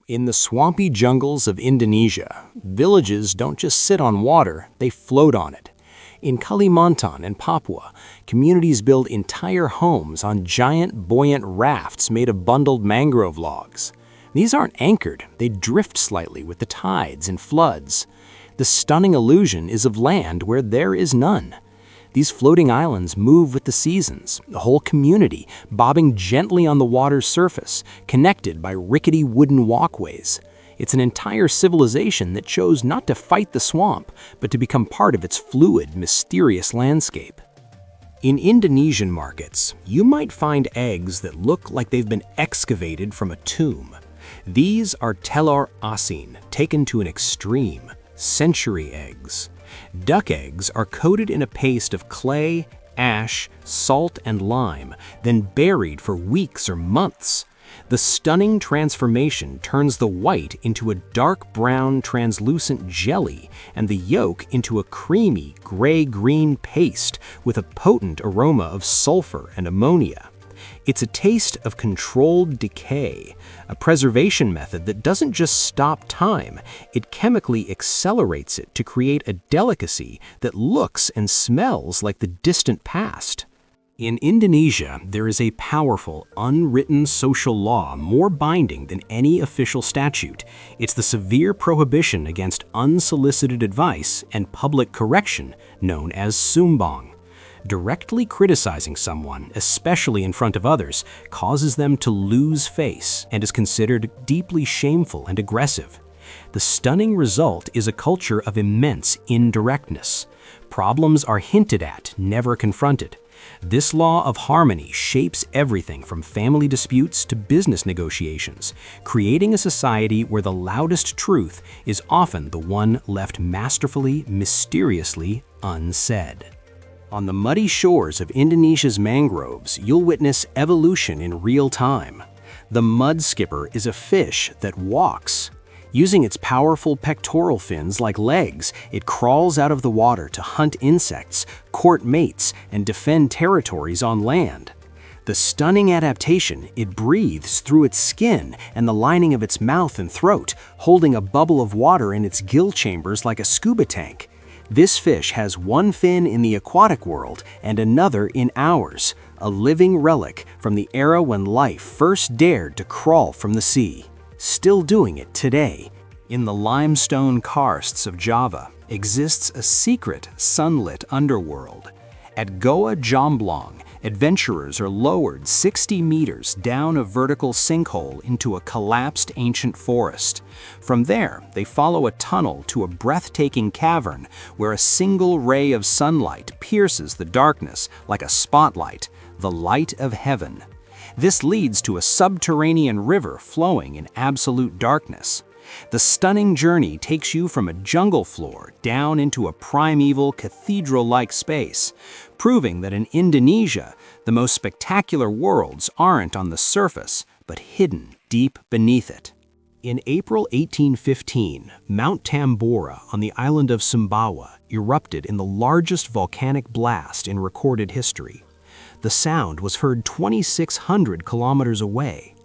In the swampy jungles of Indonesia, villages don't just sit on water, they float on it. In Kalimantan and Papua, communities build entire homes on giant, buoyant rafts made of bundled mangrove logs. These aren't anchored, they drift slightly with the tides and floods. The stunning illusion is of land where there is none. These floating islands move with the seasons, the whole community bobbing gently on the water's surface, connected by rickety wooden walkways. It's an entire civilization that chose not to fight the swamp, but to become part of its fluid, mysterious landscape. In Indonesian markets, you might find eggs that look like they've been excavated from a tomb. These are telur asin, taken to an extreme, century eggs. Duck eggs are coated in a paste of clay, ash, salt, and lime, then buried for weeks or months. The stunning transformation turns the white into a dark brown translucent jelly and the yolk into a creamy gray-green paste with a potent aroma of sulfur and ammonia. It's a taste of controlled decay, a preservation method that doesn't just stop time, it chemically accelerates it to create a delicacy that looks and smells like the distant past. In Indonesia, there is a powerful, unwritten social law more binding than any official statute. It's the severe prohibition against unsolicited advice and public correction, known as Sumbong. Directly criticizing someone, especially in front of others, causes them to lose face and is considered deeply shameful and aggressive. The stunning result is a culture of immense indirectness. Problems are hinted at, never confronted. This law of harmony shapes everything from family disputes to business negotiations, creating a society where the loudest truth is often the one left masterfully, mysteriously unsaid. On the muddy shores of Indonesia's mangroves, you'll witness evolution in real time. The mudskipper is a fish that walks. Using its powerful pectoral fins like legs, it crawls out of the water to hunt insects, court mates, and defend territories on land. The stunning adaptation, it breathes through its skin and the lining of its mouth and throat, holding a bubble of water in its gill chambers like a scuba tank. This fish has one fin in the aquatic world and another in ours, a living relic from the era when life first dared to crawl from the sea. Still doing it today. In the limestone karsts of Java exists a secret sunlit underworld. At Goa Jomblang, adventurers are lowered 60 meters down a vertical sinkhole into a collapsed ancient forest. From there, they follow a tunnel to a breathtaking cavern where a single ray of sunlight pierces the darkness like a spotlight, the light of heaven. This leads to a subterranean river flowing in absolute darkness. The stunning journey takes you from a jungle floor down into a primeval cathedral-like space, proving that in Indonesia, the most spectacular worlds aren't on the surface, but hidden deep beneath it. In April 1815, Mount Tambora on the island of Sumbawa erupted in the largest volcanic blast in recorded history. The sound was heard 2,600 kilometers away.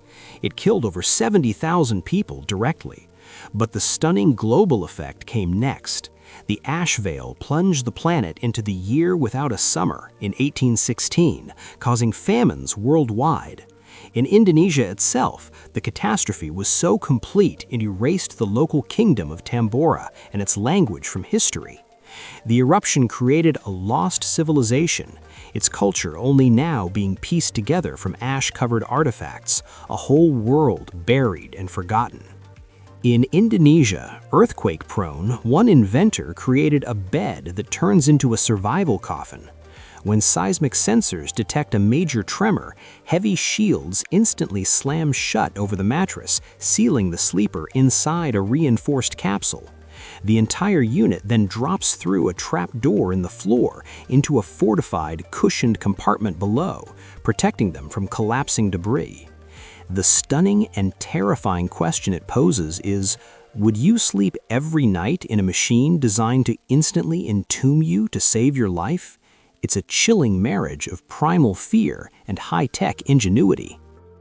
It killed over 70,000 people directly. But the stunning global effect came next. The ash veil plunged the planet into the year without a summer in 1816, causing famines worldwide. In Indonesia itself, the catastrophe was so complete it erased the local kingdom of Tambora and its language from history. The eruption created a lost civilization, its culture only now being pieced together from ash-covered artifacts, a whole world buried and forgotten. In Indonesia, earthquake-prone, one inventor created a bed that turns into a survival coffin. When seismic sensors detect a major tremor, heavy shields instantly slam shut over the mattress, sealing the sleeper inside a reinforced capsule. The entire unit then drops through a trap door in the floor into a fortified, cushioned compartment below, protecting them from collapsing debris. The stunning and terrifying question it poses is, would you sleep every night in a machine designed to instantly entomb you to save your life? It's a chilling marriage of primal fear and high-tech ingenuity.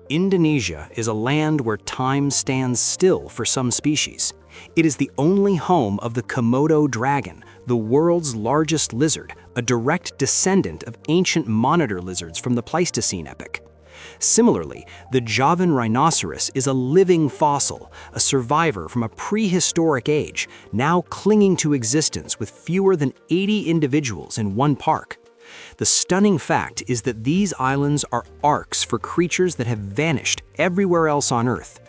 Indonesia is a land where time stands still for some species. It is the only home of the Komodo dragon, the world's largest lizard, a direct descendant of ancient monitor lizards from the Pleistocene epoch. Similarly, the Javan rhinoceros is a living fossil, a survivor from a prehistoric age, now clinging to existence with fewer than 80 individuals in one park. The stunning fact is that these islands are arks for creatures that have vanished everywhere else on Earth.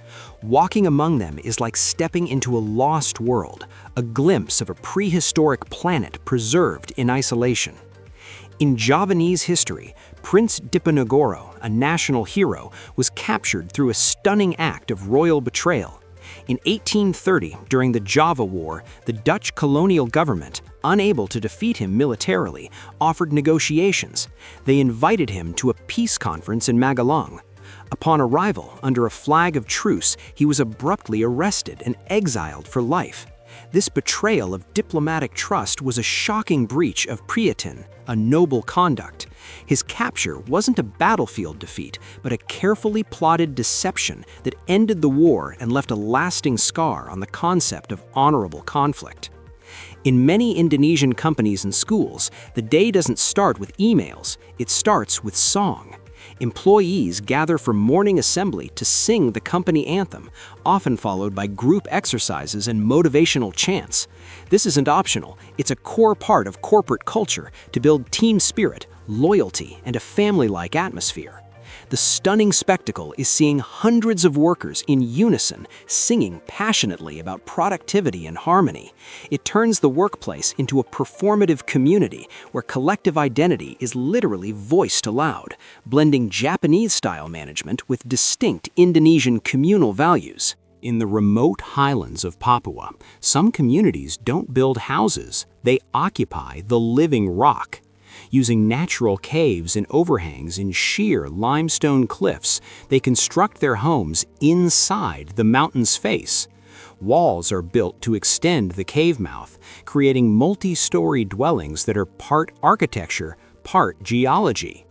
Walking among them is like stepping into a lost world, a glimpse of a prehistoric planet preserved in isolation. In Javanese history, Prince Diponegoro, a national hero, was captured through a stunning act of royal betrayal. In 1830, during the Java War, the Dutch colonial government, unable to defeat him militarily, offered negotiations. They invited him to a peace conference in Magelang. Upon arrival, under a flag of truce, he was abruptly arrested and exiled for life. This betrayal of diplomatic trust was a shocking breach of Prieten, a noble conduct. His capture wasn't a battlefield defeat, but a carefully plotted deception that ended the war and left a lasting scar on the concept of honorable conflict. In many Indonesian companies and schools, the day doesn't start with emails, it starts with song. Employees gather for morning assembly to sing the company anthem, often followed by group exercises and motivational chants. This isn't optional, it's a core part of corporate culture to build team spirit, loyalty, and a family-like atmosphere. The stunning spectacle is seeing hundreds of workers in unison singing passionately about productivity and harmony. It turns the workplace into a performative community where collective identity is literally voiced aloud, blending Japanese-style management with distinct Indonesian communal values. In the remote highlands of Papua, some communities don't build houses, they occupy the living rock. Using natural caves and overhangs in sheer limestone cliffs, they construct their homes inside the mountain's face. Walls are built to extend the cave mouth, creating multi-story dwellings that are part architecture, part geology.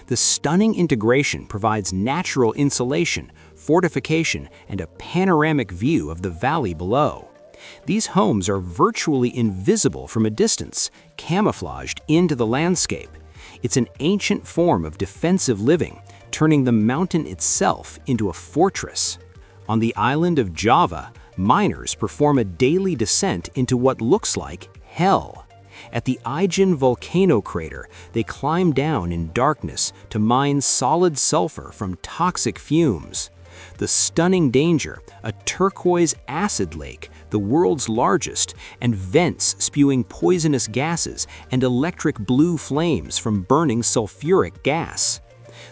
The stunning integration provides natural insulation, fortification, and a panoramic view of the valley below. These homes are virtually invisible from a distance, camouflaged into the landscape. It's an ancient form of defensive living, turning the mountain itself into a fortress. On the island of Java, miners perform a daily descent into what looks like hell. At the Ijen volcano crater, they climb down in darkness to mine solid sulfur from toxic fumes. The stunning danger, a turquoise acid lake, the world's largest, and vents spewing poisonous gases and electric blue flames from burning sulfuric gas.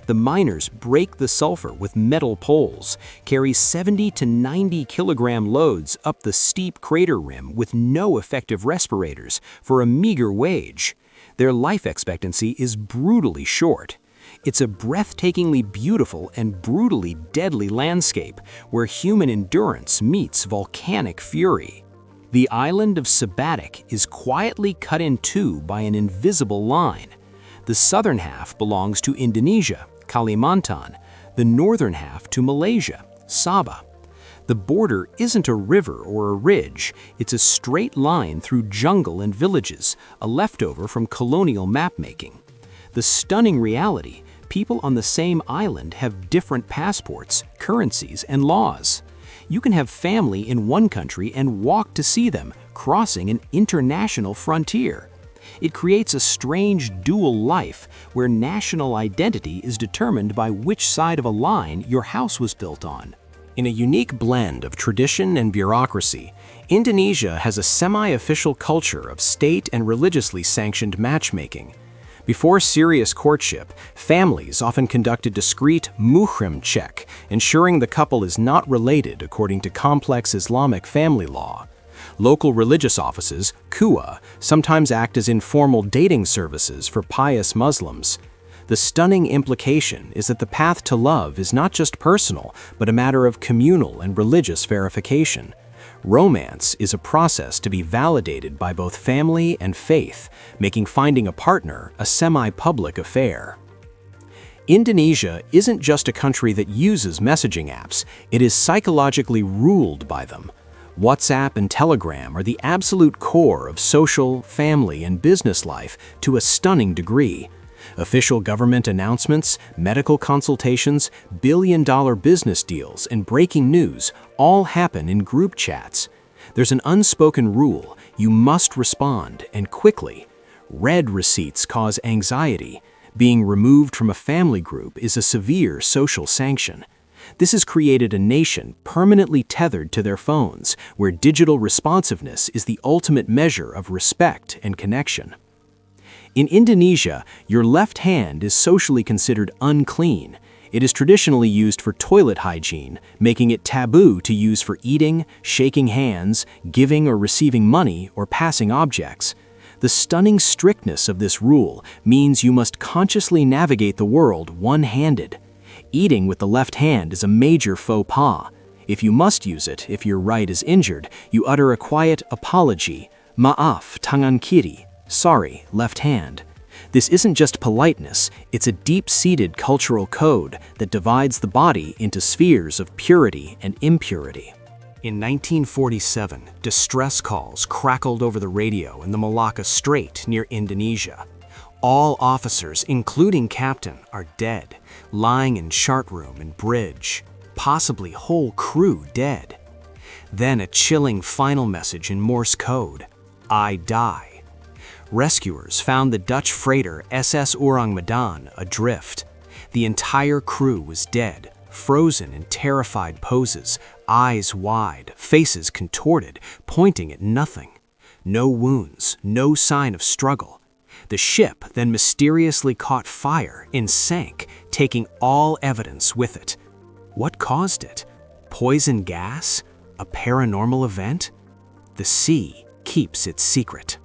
The miners break the sulfur with metal poles, carry 70 to 90 kilogram loads up the steep crater rim with no effective respirators for a meager wage. Their life expectancy is brutally short. It's a breathtakingly beautiful and brutally deadly landscape where human endurance meets volcanic fury. The island of Sebatik is quietly cut in two by an invisible line. The southern half belongs to Indonesia, Kalimantan, the northern half to Malaysia, Sabah. The border isn't a river or a ridge, it's a straight line through jungle and villages, a leftover from colonial mapmaking. The stunning reality, people on the same island have different passports, currencies, and laws. You can have family in one country and walk to see them, crossing an international frontier. It creates a strange dual life where national identity is determined by which side of a line your house was built on. In a unique blend of tradition and bureaucracy, Indonesia has a semi-official culture of state and religiously sanctioned matchmaking. Before serious courtship, families often conduct a discreet muhrim check, ensuring the couple is not related according to complex Islamic family law. Local religious offices, kuwa, sometimes act as informal dating services for pious Muslims. The stunning implication is that the path to love is not just personal, but a matter of communal and religious verification. Romance is a process to be validated by both family and faith, making finding a partner a semi-public affair. Indonesia isn't just a country that uses messaging apps, it is psychologically ruled by them. WhatsApp and Telegram are the absolute core of social, family, and business life to a stunning degree. Official government announcements, medical consultations, billion-dollar business deals, and breaking news all happen in group chats. There's an unspoken rule: you must respond, and quickly. Red receipts cause anxiety. Being removed from a family group is a severe social sanction. This has created a nation permanently tethered to their phones, where digital responsiveness is the ultimate measure of respect and connection. In Indonesia, your left hand is socially considered unclean. It is traditionally used for toilet hygiene, making it taboo to use for eating, shaking hands, giving or receiving money, or passing objects. The stunning strictness of this rule means you must consciously navigate the world one-handed. Eating with the left hand is a major faux pas. If you must use it, if your right is injured, you utter a quiet apology, maaf tangan kiri, sorry, left hand. This isn't just politeness, it's a deep-seated cultural code that divides the body into spheres of purity and impurity. In 1947, distress calls crackled over the radio in the Malacca Strait near Indonesia. All officers, including captain, are dead, lying in chart room and bridge, possibly whole crew dead. Then a chilling final message in Morse code: I die. Rescuers found the Dutch freighter SS Orang Medan adrift. The entire crew was dead, frozen in terrified poses, eyes wide, faces contorted, pointing at nothing. No wounds, no sign of struggle. The ship then mysteriously caught fire and sank, taking all evidence with it. What caused it? Poison gas? A paranormal event? The sea keeps its secret.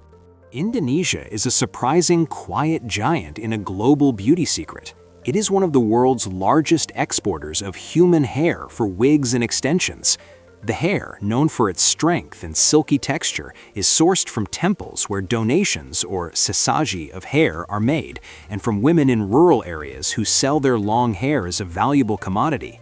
Indonesia is a surprising quiet giant in a global beauty secret. It is one of the world's largest exporters of human hair for wigs and extensions. The hair, known for its strength and silky texture, is sourced from temples where donations or sesaji of hair are made, and from women in rural areas who sell their long hair as a valuable commodity.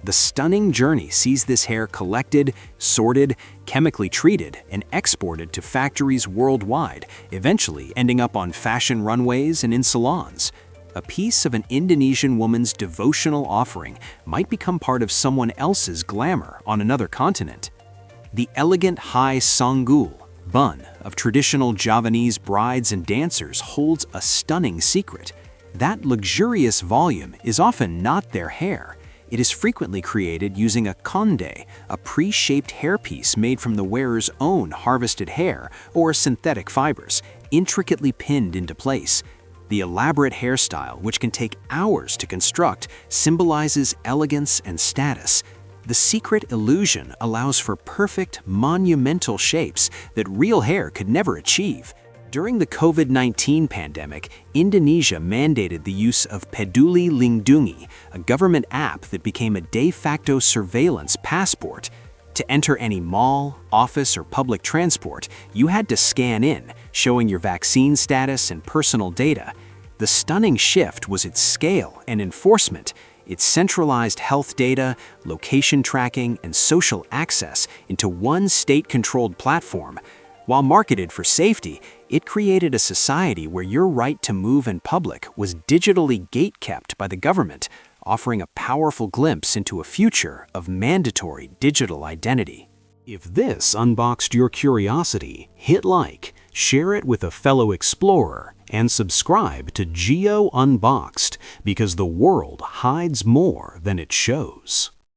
The stunning journey sees this hair collected, sorted, chemically treated, and exported to factories worldwide, eventually ending up on fashion runways and in salons. A piece of an Indonesian woman's devotional offering might become part of someone else's glamour on another continent. The elegant high sanggul, bun, of traditional Javanese brides and dancers holds a stunning secret. That luxurious volume is often not their hair. It is frequently created using a konde, a pre-shaped hairpiece made from the wearer's own harvested hair or synthetic fibers, intricately pinned into place. The elaborate hairstyle, which can take hours to construct, symbolizes elegance and status. The secret illusion allows for perfect, monumental shapes that real hair could never achieve. During the COVID-19 pandemic, Indonesia mandated the use of Peduli Lindungi, a government app that became a de facto surveillance passport. To enter any mall, office, or public transport, you had to scan in, showing your vaccine status and personal data. The stunning shift was its scale and enforcement. It centralized health data, location tracking, and social access into one state-controlled platform. While marketed for safety, it created a society where your right to move in public was digitally gatekept by the government, offering a powerful glimpse into a future of mandatory digital identity. If this unboxed your curiosity, hit like, share it with a fellow explorer, and subscribe to Geo Unboxed, because the world hides more than it shows.